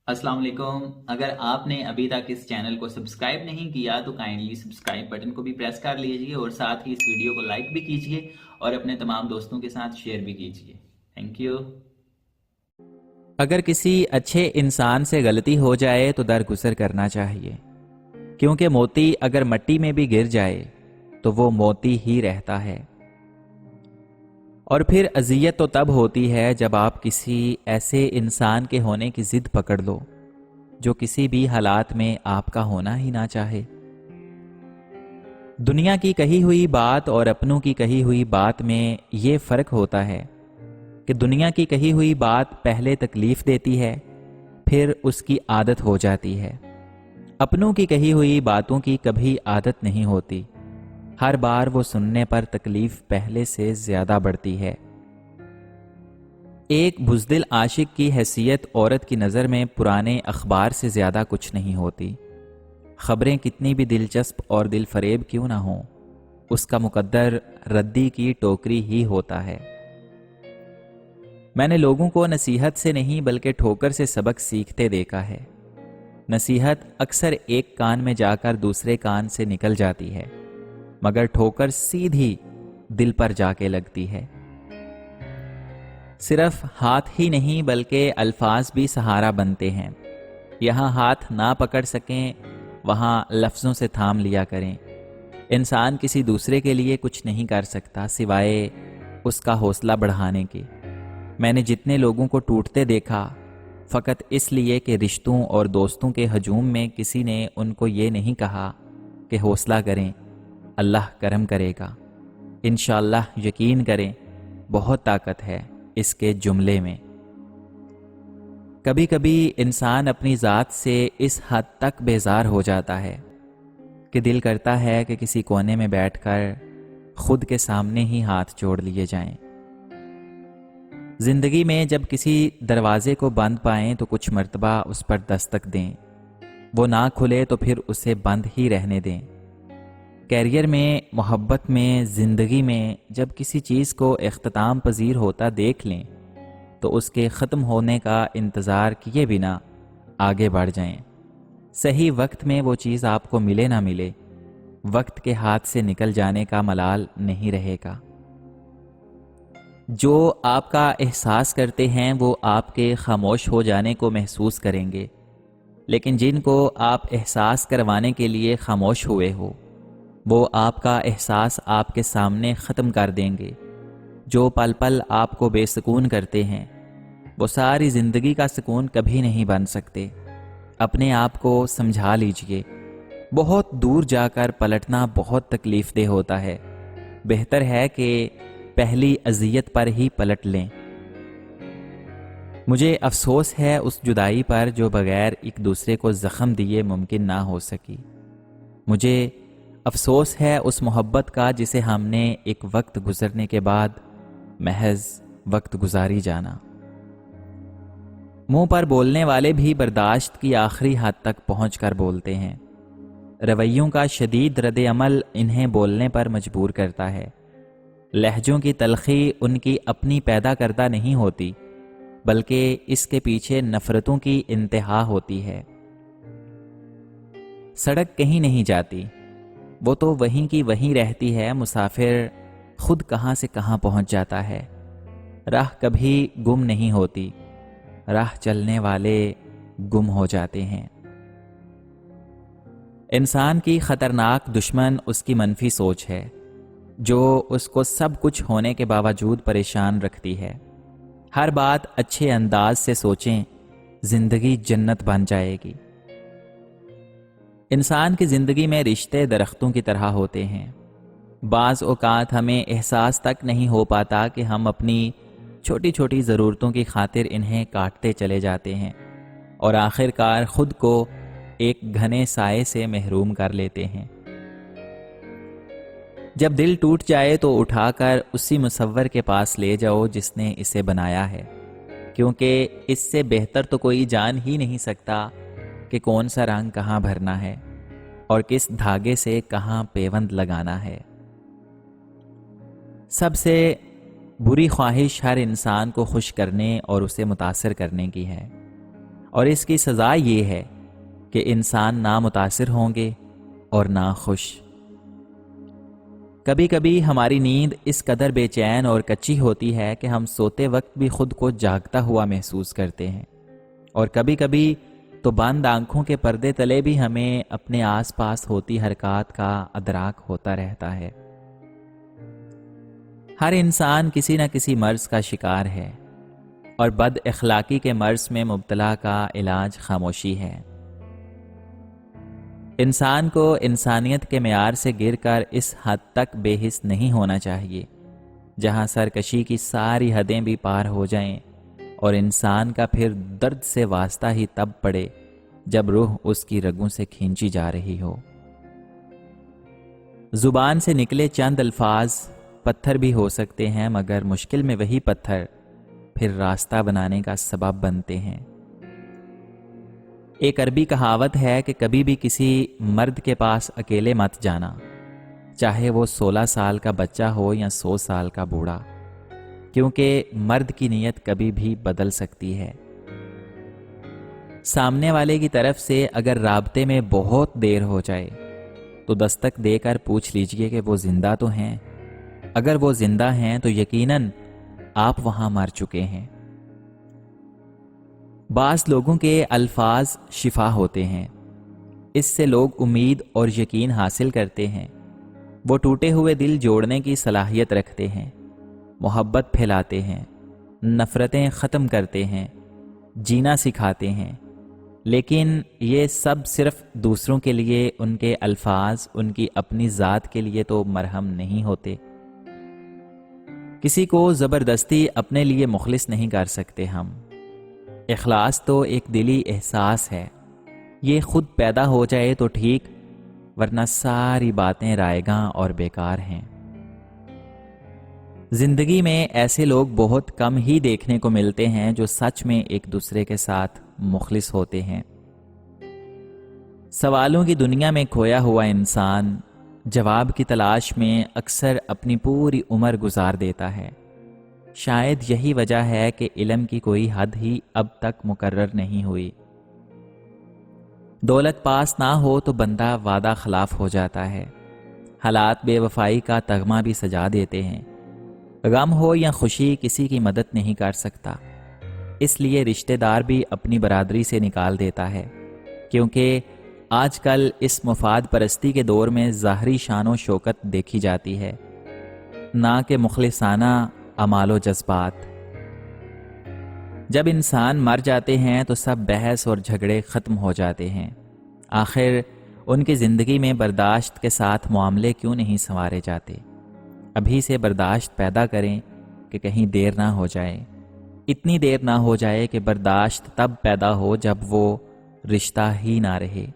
السلام علیکم۔ اگر آپ نے ابھی تک اس چینل کو سبسکرائب نہیں کیا تو کائنڈلی سبسکرائب بٹن کو بھی پریس کر لیجئے اور ساتھ ہی اس ویڈیو کو لائک بھی کیجئے اور اپنے تمام دوستوں کے ساتھ شیئر بھی کیجئے۔ Thank you. اگر کسی اچھے انسان سے غلطی ہو جائے تو درگزر کرنا چاہیے، کیونکہ موتی اگر مٹی میں بھی گر جائے تو وہ موتی ہی رہتا ہے۔ اور پھر اذیت تو تب ہوتی ہے جب آپ کسی ایسے انسان کے ہونے کی ضد پکڑ لو جو کسی بھی حالات میں آپ کا ہونا ہی نہ چاہے۔ دنیا کی کہی ہوئی بات اور اپنوں کی کہی ہوئی بات میں یہ فرق ہوتا ہے کہ دنیا کی کہی ہوئی بات پہلے تکلیف دیتی ہے، پھر اس کی عادت ہو جاتی ہے۔ اپنوں کی کہی ہوئی باتوں کی کبھی عادت نہیں ہوتی، ہر بار وہ سننے پر تکلیف پہلے سے زیادہ بڑھتی ہے۔ ایک بزدل عاشق کی حیثیت عورت کی نظر میں پرانے اخبار سے زیادہ کچھ نہیں ہوتی۔ خبریں کتنی بھی دلچسپ اور دل فریب کیوں نہ ہوں، اس کا مقدر ردی کی ٹوکری ہی ہوتا ہے۔ میں نے لوگوں کو نصیحت سے نہیں بلکہ ٹھوکر سے سبق سیکھتے دیکھا ہے۔ نصیحت اکثر ایک کان میں جا کر دوسرے کان سے نکل جاتی ہے، مگر ٹھوکر سیدھی دل پر جا کے لگتی ہے۔ صرف ہاتھ ہی نہیں بلکہ الفاظ بھی سہارا بنتے ہیں۔ یہاں ہاتھ نہ پکڑ سکیں وہاں لفظوں سے تھام لیا کریں۔ انسان کسی دوسرے کے لیے کچھ نہیں کر سکتا سوائے اس کا حوصلہ بڑھانے کے۔ میں نے جتنے لوگوں کو ٹوٹتے دیکھا فقط اس لیے کہ رشتوں اور دوستوں کے ہجوم میں کسی نے ان کو یہ نہیں کہا کہ حوصلہ کریں، اللہ کرم کرے گا، انشاءاللہ یقین کریں، بہت طاقت ہے اس کے جملے میں۔ کبھی کبھی انسان اپنی ذات سے اس حد تک بیزار ہو جاتا ہے کہ دل کرتا ہے کہ کسی کونے میں بیٹھ کر خود کے سامنے ہی ہاتھ جوڑ لیے جائیں۔ زندگی میں جب کسی دروازے کو بند پائیں تو کچھ مرتبہ اس پر دستک دیں، وہ نہ کھلے تو پھر اسے بند ہی رہنے دیں۔ کیریئر میں، محبت میں، زندگی میں جب کسی چیز کو اختتام پذیر ہوتا دیکھ لیں تو اس کے ختم ہونے کا انتظار کیے بنا آگے بڑھ جائیں۔ صحیح وقت میں وہ چیز آپ کو ملے نہ ملے، وقت کے ہاتھ سے نکل جانے کا ملال نہیں رہے گا۔ جو آپ کا احساس کرتے ہیں وہ آپ کے خاموش ہو جانے کو محسوس کریں گے، لیکن جن کو آپ احساس کروانے کے لیے خاموش ہوئے ہو وہ آپ کا احساس آپ کے سامنے ختم کر دیں گے۔ جو پل پل آپ کو بے سکون کرتے ہیں وہ ساری زندگی کا سکون کبھی نہیں بن سکتے۔ اپنے آپ کو سمجھا لیجئے، بہت دور جا کر پلٹنا بہت تکلیف دہ ہوتا ہے، بہتر ہے کہ پہلی اذیت پر ہی پلٹ لیں۔ مجھے افسوس ہے اس جدائی پر جو بغیر ایک دوسرے کو زخم دیے ممکن نہ ہو سکی۔ مجھے افسوس ہے اس محبت کا جسے ہم نے ایک وقت گزرنے کے بعد محض وقت گزاری جانا۔ منہ پر بولنے والے بھی برداشت کی آخری حد تک پہنچ کر بولتے ہیں۔ رویوں کا شدید رد عمل انہیں بولنے پر مجبور کرتا ہے۔ لہجوں کی تلخی ان کی اپنی پیدا کردہ نہیں ہوتی بلکہ اس کے پیچھے نفرتوں کی انتہا ہوتی ہے۔ سڑک کہیں نہیں جاتی، وہ تو وہیں کی وہیں رہتی ہے، مسافر خود کہاں سے کہاں پہنچ جاتا ہے۔ راہ کبھی گم نہیں ہوتی، راہ چلنے والے گم ہو جاتے ہیں۔ انسان کی خطرناک دشمن اس کی منفی سوچ ہے جو اس کو سب کچھ ہونے کے باوجود پریشان رکھتی ہے۔ ہر بات اچھے انداز سے سوچیں، زندگی جنت بن جائے گی۔ انسان کی زندگی میں رشتے درختوں کی طرح ہوتے ہیں۔ بعض اوقات ہمیں احساس تک نہیں ہو پاتا کہ ہم اپنی چھوٹی چھوٹی ضرورتوں کی خاطر انہیں کاٹتے چلے جاتے ہیں اور آخر کار خود کو ایک گھنے سائے سے محروم کر لیتے ہیں۔ جب دل ٹوٹ جائے تو اٹھا کر اسی مصور کے پاس لے جاؤ جس نے اسے بنایا ہے، کیونکہ اس سے بہتر تو کوئی جان ہی نہیں سکتا کہ کون سا رنگ کہاں بھرنا ہے اور کس دھاگے سے کہاں پیوند لگانا ہے۔ سب سے بری خواہش ہر انسان کو خوش کرنے اور اسے متاثر کرنے کی ہے۔ اور اس کی سزا یہ ہے کہ انسان نہ متاثر ہوں گے اور نہ خوش۔ کبھی کبھی ہماری نیند اس قدر بے چین اور کچی ہوتی ہے کہ ہم سوتے وقت بھی خود کو جاگتا ہوا محسوس کرتے ہیں، اور کبھی کبھی تو بند آنکھوں کے پردے تلے بھی ہمیں اپنے آس پاس ہوتی حرکات کا ادراک ہوتا رہتا ہے۔ ہر انسان کسی نہ کسی مرض کا شکار ہے، اور بد اخلاقی کے مرض میں مبتلا کا علاج خاموشی ہے۔ انسان کو انسانیت کے معیار سے گر کر اس حد تک بے حس نہیں ہونا چاہیے جہاں سرکشی کی ساری حدیں بھی پار ہو جائیں، اور انسان کا پھر درد سے واسطہ ہی تب پڑے جب روح اس کی رگوں سے کھینچی جا رہی ہو۔ زبان سے نکلے چند الفاظ پتھر بھی ہو سکتے ہیں، مگر مشکل میں وہی پتھر پھر راستہ بنانے کا سبب بنتے ہیں۔ ایک عربی کہاوت ہے کہ کبھی بھی کسی مرد کے پاس اکیلے مت جانا، چاہے وہ 16 سال کا بچہ ہو یا 100 سال کا بوڑھا، کیونکہ مرد کی نیت کبھی بھی بدل سکتی ہے۔ سامنے والے کی طرف سے اگر رابطے میں بہت دیر ہو جائے تو دستک دے کر پوچھ لیجئے کہ وہ زندہ تو ہیں۔ اگر وہ زندہ ہیں تو یقیناً آپ وہاں مر چکے ہیں۔ بعض لوگوں کے الفاظ شفا ہوتے ہیں، اس سے لوگ امید اور یقین حاصل کرتے ہیں۔ وہ ٹوٹے ہوئے دل جوڑنے کی صلاحیت رکھتے ہیں، محبت پھیلاتے ہیں، نفرتیں ختم کرتے ہیں، جینا سکھاتے ہیں، لیکن یہ سب صرف دوسروں کے لیے ان کے الفاظ ان کی اپنی ذات کے لیے تو مرہم نہیں ہوتے۔ کسی کو زبردستی اپنے لیے مخلص نہیں کر سکتے ہم۔ اخلاص تو ایک دلی احساس ہے، یہ خود پیدا ہو جائے تو ٹھیک، ورنہ ساری باتیں رائیگاں اور بیکار ہیں۔ زندگی میں ایسے لوگ بہت کم ہی دیکھنے کو ملتے ہیں جو سچ میں ایک دوسرے کے ساتھ مخلص ہوتے ہیں۔ سوالوں کی دنیا میں کھویا ہوا انسان جواب کی تلاش میں اکثر اپنی پوری عمر گزار دیتا ہے۔ شاید یہی وجہ ہے کہ علم کی کوئی حد ہی اب تک مقرر نہیں ہوئی۔ دولت پاس نہ ہو تو بندہ وعدہ خلاف ہو جاتا ہے، حالات بے وفائی کا تغمہ بھی سجا دیتے ہیں۔ غم ہو یا خوشی کسی کی مدد نہیں کر سکتا، اس لیے رشتہ دار بھی اپنی برادری سے نکال دیتا ہے، کیونکہ آج کل اس مفاد پرستی کے دور میں ظاہری شان و شوکت دیکھی جاتی ہے، نہ کہ مخلصانہ اعمال و جذبات۔ جب انسان مر جاتے ہیں تو سب بحث اور جھگڑے ختم ہو جاتے ہیں۔ آخر ان کی زندگی میں برداشت کے ساتھ معاملے کیوں نہیں سنوارے جاتے؟ ابھی سے برداشت پیدا کریں کہ کہیں دیر نہ ہو جائے، اتنی دیر نہ ہو جائے کہ برداشت تب پیدا ہو جب وہ رشتہ ہی نہ رہے۔